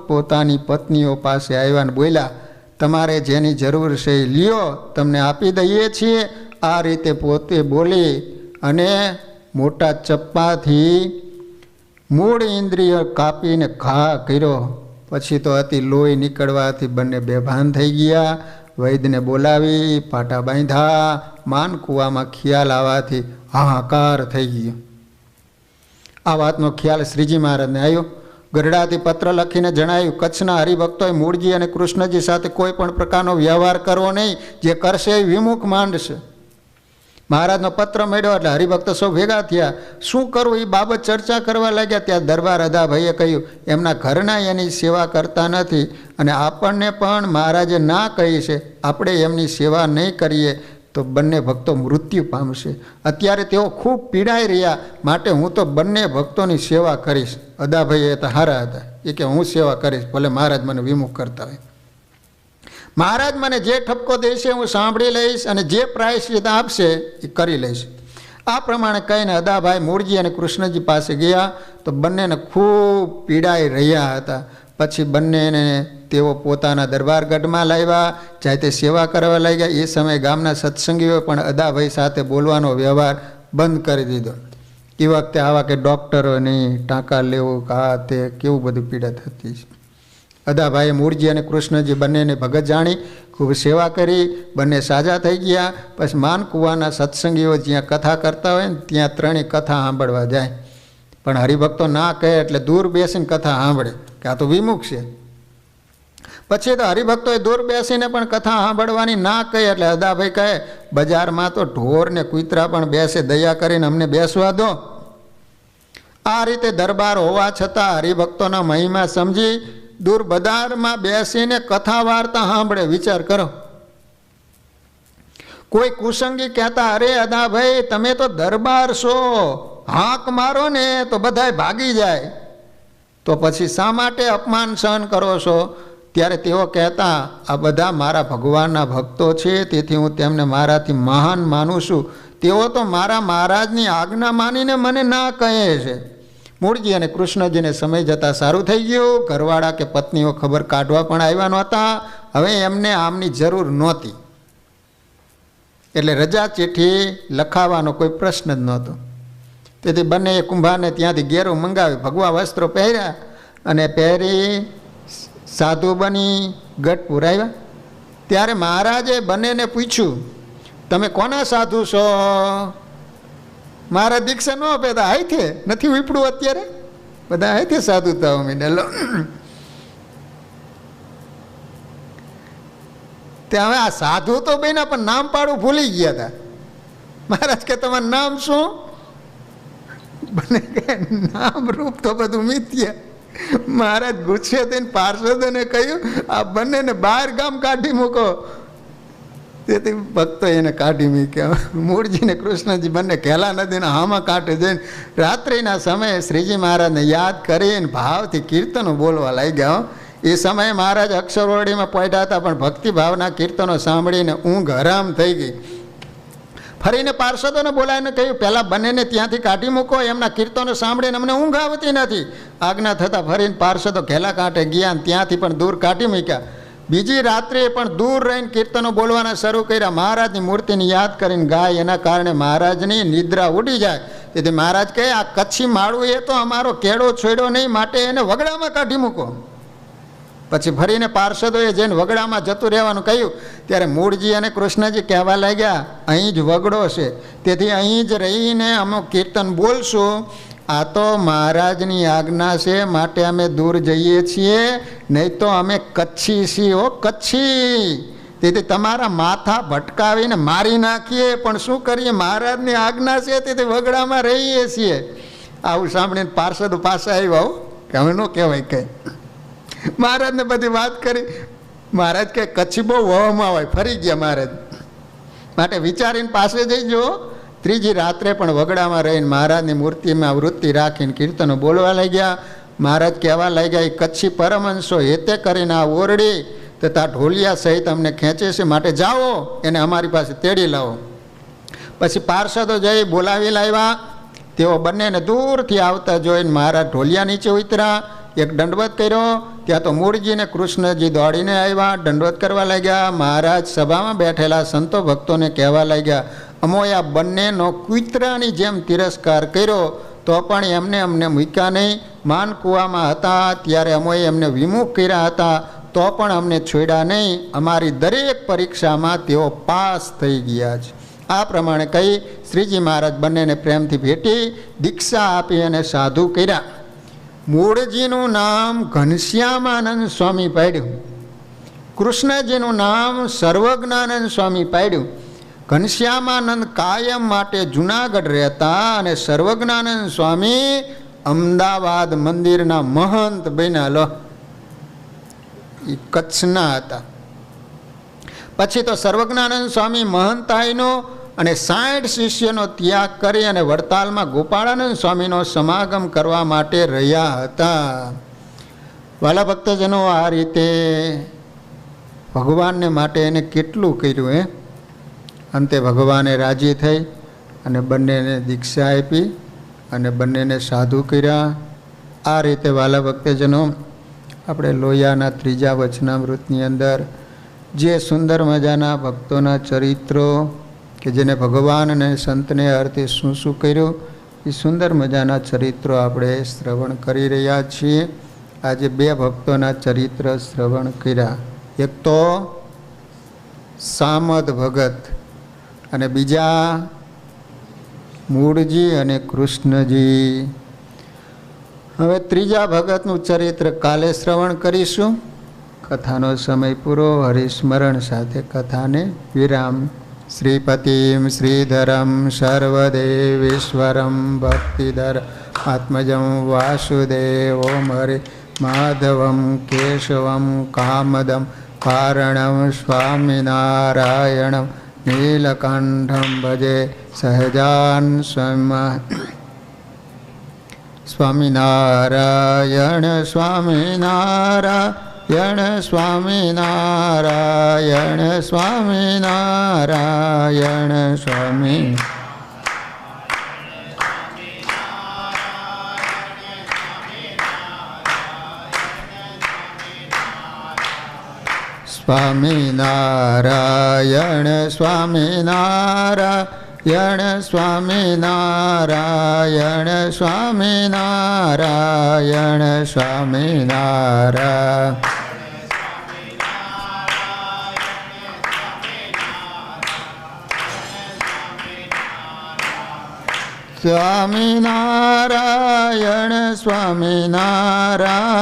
પોતાની પત્નીઓ પાસે આવ્યા ને બોલ્યા, તમારે જેની જરૂર છે એ લ્યો, તમને આપી દઈએ છીએ. આ રીતે પોતે બોલી અને મોટા ચપ્પાથી મૂળ ઇન્દ્રિય કાપીને ઘા કર્યો. પછી તો અતિ લોહી નીકળવાથી બંને બેભાન થઈ ગયા. વૈદ્યને બોલાવી પાટા બાંધ્યા. માનકુવામાં ખ્યાલ આવવાથી હાહાકાર થઈ ગયો. આ વાતનો ખ્યાલ શ્રીજી મહારાજને આવ્યો. ગરડાથી પત્ર લખીને જણાવ્યું, કચ્છના હરિભક્તોએ મૂળજી અને કૃષ્ણજી સાથે કોઈ પણ પ્રકારનો વ્યવહાર કરવો નહીં, જે કરશે એ વિમુખ માંડશે. મહારાજનો પત્ર મળ્યો એટલે હરિભક્તો સૌ ભેગા થયા. શું કરવું એ બાબત ચર્ચા કરવા લાગ્યા. ત્યાં દરબાર અદાભાઈએ કહ્યું, એમના ઘરના એની સેવા કરતા નથી અને આપણને પણ મહારાજે ના કહી છે, આપણે એમની સેવા નહીં કરીએ તો બંને ભક્તો મૃત્યુ પામશે. અત્યારે તેઓ ખૂબ પીડાઈ રહ્યા, માટે હું તો બંને ભક્તોની સેવા કરીશ. અદાભાઈ તો હારા હતા, એ કે હું સેવા કરીશ, ભલે મહારાજ મને વિમુખ કરતા હોય. મહારાજ મને જે ઠપકો દેશે હું સાંભળી લઈશ અને જે પ્રાયશ્ચિત આપશે એ કરી લઈશ. આ પ્રમાણે કહીને અદાભાઈ મૂળજી અને કૃષ્ણજી પાસે ગયા તો બંનેને ખૂબ પીડાઈ રહ્યા હતા. પછી બંનેને તેઓ પોતાના દરબારગઢમાં લાવ્યા, જાય તે સેવા કરવા લાગ્યા. એ સમયે ગામના સત્સંગીઓએ પણ અદાભાઈ સાથે બોલવાનો વ્યવહાર બંધ કરી દીધો. એ વખતે આવા કે ડૉક્ટરોની ટાંકા લેવું, આ તે કેવું બધું પીડા થતી છે. અદાભાઈએ મૂળજી અને કૃષ્ણજી બંનેને ભગત જાણી ખૂબ સેવા કરી, બંને સાજા થઈ ગયા. પછી માનકુવાના સત્સંગીઓ જ્યાં કથા કરતા હોય ને ત્યાં ત્રણેય કથા સાંભળવા જાય, પણ હરિભક્તો ના કહે એટલે દૂર બેસીને કથા સાંભળે કે આ તો વિમુખ છે. પછી તો હરિભક્તોએ દૂર બેસીને પણ કથા સાંભળવાની ના કહે એટલે અદાભાઈ કહે બજારમાં તો ઢોર ને કૂતરા પણ બેસે, દયા કરીને અમને બેસવા દો. આ રીતે દરબાર હોવા છતાં હરિભક્તોના મહિમા સમજી દૂર બજારમાં બેસીને કથા વાર્તા સાંભળે. વિચાર કરો, કોઈ કુસંગી કહેતા અરે અદાભાઈ તમે તો દરબાર છો, હાંક મારો ને તો બધાય ભાગી જાય, તો પછી શા માટે અપમાન સહન કરો છો? ત્યારે તેઓ કહેતા આ બધા મારા ભગવાનના ભક્તો છે, તેથી હું તેમને મારાથી મહાન માનું છું. તેઓ તો મારા મહારાજની આજ્ઞા માનીને મને ના કહે છે. મૂળજી અને કૃષ્ણજીને સમય જતાં સારું થઈ ગયું. ઘરવાળા કે પત્નીઓ ખબર કાઢવા પણ આવ્યા નહોતા. હવે એમને આમની જરૂર નહોતી એટલે રજા ચિઠ્ઠી લખાવાનો કોઈ પ્રશ્ન જ નહોતો. તેથી બંને કુંભારને ત્યાંથી ઘેરું મંગાવી, ભગવા વસ્ત્રો પહેર્યા અને પહેરી સાધુ બની ગઢ પુરાવ્યા. ત્યારે મહારાજે બંનેને પૂછ્યું તમે કોના સાધુ છો? મારા દીક્ષા ન આપે હાથે નથી વીપડું, અત્યારે બધા હાથે સાધુતાઓ મીડેલો. તે હવે આ સાધુ તો બન્યા પણ નામ પાડું ભૂલી ગયા હતા. મહારાજ કે તમારું નામ શું? બને કે નામ રૂપ તો બધું મિથ્ય. મહારાજ ગુસ્સે થઈને પાર્ષદોને કહ્યું આ બંનેને બહાર ગામ કાઢી મૂકો. તેથી ભક્તો એને કાઢી મૂક્યા. મૂળજી ને કૃષ્ણજી બંને ઘેલા નદીના હામા કાંઠે જઈને રાત્રિના સમયે શ્રીજી મહારાજને યાદ કરીને ભાવથી કીર્તનો બોલવા લાગ્યા. એ સમયે મહારાજ અક્ષરવડીમાં પહોંચ્યા હતા, પણ ભક્તિભાવના કીર્તનો સાંભળીને ઊંઘ હરામ થઈ ગઈ. ફરીને પાર્ષદોને બોલાવીને કહ્યું પહેલાં બંનેને ત્યાંથી કાઢી મૂકો, એમના કીર્તનો સાંભળીને અમને ઊંઘ આવતી નથી. આજ્ઞા થતાં ફરીને પાર્ષદો ઘેલા કાંઠે ગયા, ત્યાંથી પણ દૂર કાઢી મૂક્યા. બીજી રાત્રે પણ દૂર રહીને કીર્તનો બોલવાના શરૂ કર્યા. મહારાજની મૂર્તિને યાદ કરીને ગાય, એના કારણે મહારાજની નિદ્રા ઉડી જાય. તેથી મહારાજ કહે આ કચ્છી માળું એ તો અમારો કેળો છોડ્યો નહીં, માટે એને વગડામાં કાઢી મૂકો. પછી ફરીને પાર્ષદોએ જઈને વગડામાં જતું રહેવાનું કહ્યું. ત્યારે મૂળજી અને કૃષ્ણજી કહેવા લાગ્યા અહીં જ વગડો છે, તેથી અહીં જ રહીને અમે કીર્તન બોલશું. આ તો મહારાજની આજ્ઞા છે, માટે અમે દૂર જઈએ છીએ, નહીં તો અમે કચ્છી છીએ. હો કચ્છી! તેથી તમારા માથા ભટકાવીને મારી નાખીએ, પણ શું કરીએ, મહારાજની આજ્ઞા છે, તેથી વગડામાં રહીએ છીએ. આવું સાંભળીને પાર્ષદો પાસે આવ્યા કે હવે ન કહેવાય કંઈ. મહારાજને બધી વાત કરી. મહારાજ કે કચ્છી બહુ વહમાં હોય. ફરી ગયા મહારાજ. માટે વિચારીને પાસે જઈજો. ત્રીજી રાત્રે પણ વગડામાં રહીને મહારાજની મૂર્તિમાં વૃત્તિ રાખીને કીર્તનો બોલવા લાગ્યા. મહારાજ કહેવા લાગ્યા એ કચ્છી પરમહંસો હેતે કરીને આ ઓરડી તથા ઢોલિયા સહિત અમને ખેંચે છે, માટે જાઓ એને અમારી પાસે તેડી લાવો. પછી પાર્ષદો જઈ બોલાવી લાવ્યા. તેઓ બંનેને દૂરથી આવતા જોઈને મહારાજ ઢોલિયા નીચે ઉતર્યા. એક દંડવત કર્યો. ત્યાં તો મૂળજી ને કૃષ્ણજી દોડીને આવ્યા, દંડવત કરવા લાગ્યા. મહારાજ સભામાં બેઠેલા સંતો ભક્તોને કહેવા લાગ્યા અમોએ આ બંનેનો કૂતરાની જેમ તિરસ્કાર કર્યો, તો પણ અમને મૂક્યા નહીં. માનકુવામાં હતા ત્યારે અમોએ એમને વિમુખ કર્યા હતા, તો પણ અમને છોડ્યા નહીં. અમારી દરેક પરીક્ષામાં તેઓ પાસ થઈ ગયા છે. આ પ્રમાણે કહી શ્રીજી મહારાજ બંનેને પ્રેમથી ભેટી દીક્ષા આપી અને સાધુ કર્યા. મૂળજીનું નામ ઘનશ્યામાનંદ સ્વામી પાડ્યું. કૃષ્ણજીનું નામ સર્વજ્ઞાનંદ સ્વામી પાડ્યું. ઘનશ્યામાનંદ કાયમ માટે જુનાગઢ રહેતા અને સર્વજ્ઞાનંદ સ્વામી અમદાવાદ મંદિરના મહંત બન્યા. લો એ કચ્છના હતા. પછી તો સર્વજ્ઞાનંદ સ્વામી મહંતાઈનો અને 60 શિષ્યનો ત્યાગ કરી અને વડતાલમાં ગોપાળાનંદ સ્વામીનો સમાગમ કરવા માટે રહ્યા હતા. વાલા ભક્તજનો, આ રીતે ભગવાનને માટે એને કેટલું કર્યું. અંતે ભગવાને રાજી થઈ અને બંનેને દીક્ષા આપી અને બંનેને સાધુ કર્યા. આ રીતે વાલા ભક્તજનો, આપણે લોહિયાના 3જા વચનામૃતની અંદર જે સુંદર મજાના ભક્તોના ચરિત્રો કે જેને ભગવાન અને સંતને અર્થે શું શું કર્યું, એ સુંદર મજાના ચરિત્રો આપણે શ્રવણ કરી રહ્યા છીએ. આજે બે ભક્તોના ચરિત્ર શ્રવણ કર્યા. એક તો સામદ ભગત અને બીજા મૂળજી અને કૃષ્ણજી. હવે ત્રીજા ભગતનું ચરિત્ર કાલે શ્રવણ કરીશું. કથાનો સમય પૂરો. હરિસ્મરણ સાથે કથાને વિરામ. શ્રીપતિમ શ્રીધરમ સર્વદેવેશ્વરમ ભક્તિધર આત્મજમ વાસુદેવમ હરે માધવમ કેશવમ કામદમ કારણમ સ્વામિનારાયણમ નીલકંઠમ ભજે સહજાન સ્વામિનારાયણ સ્વામિનારાયણ સ્વામિનારાયણ સ્વામિનારાયણ સ્વામી સ્વામિનારાયણ સ્વામિનારાયણ સ્વામિનારાયણ સ્વામિનારાયણ સ્વામિનારાયણ સ્વામિનારાયણ સ્વામિનારાયણ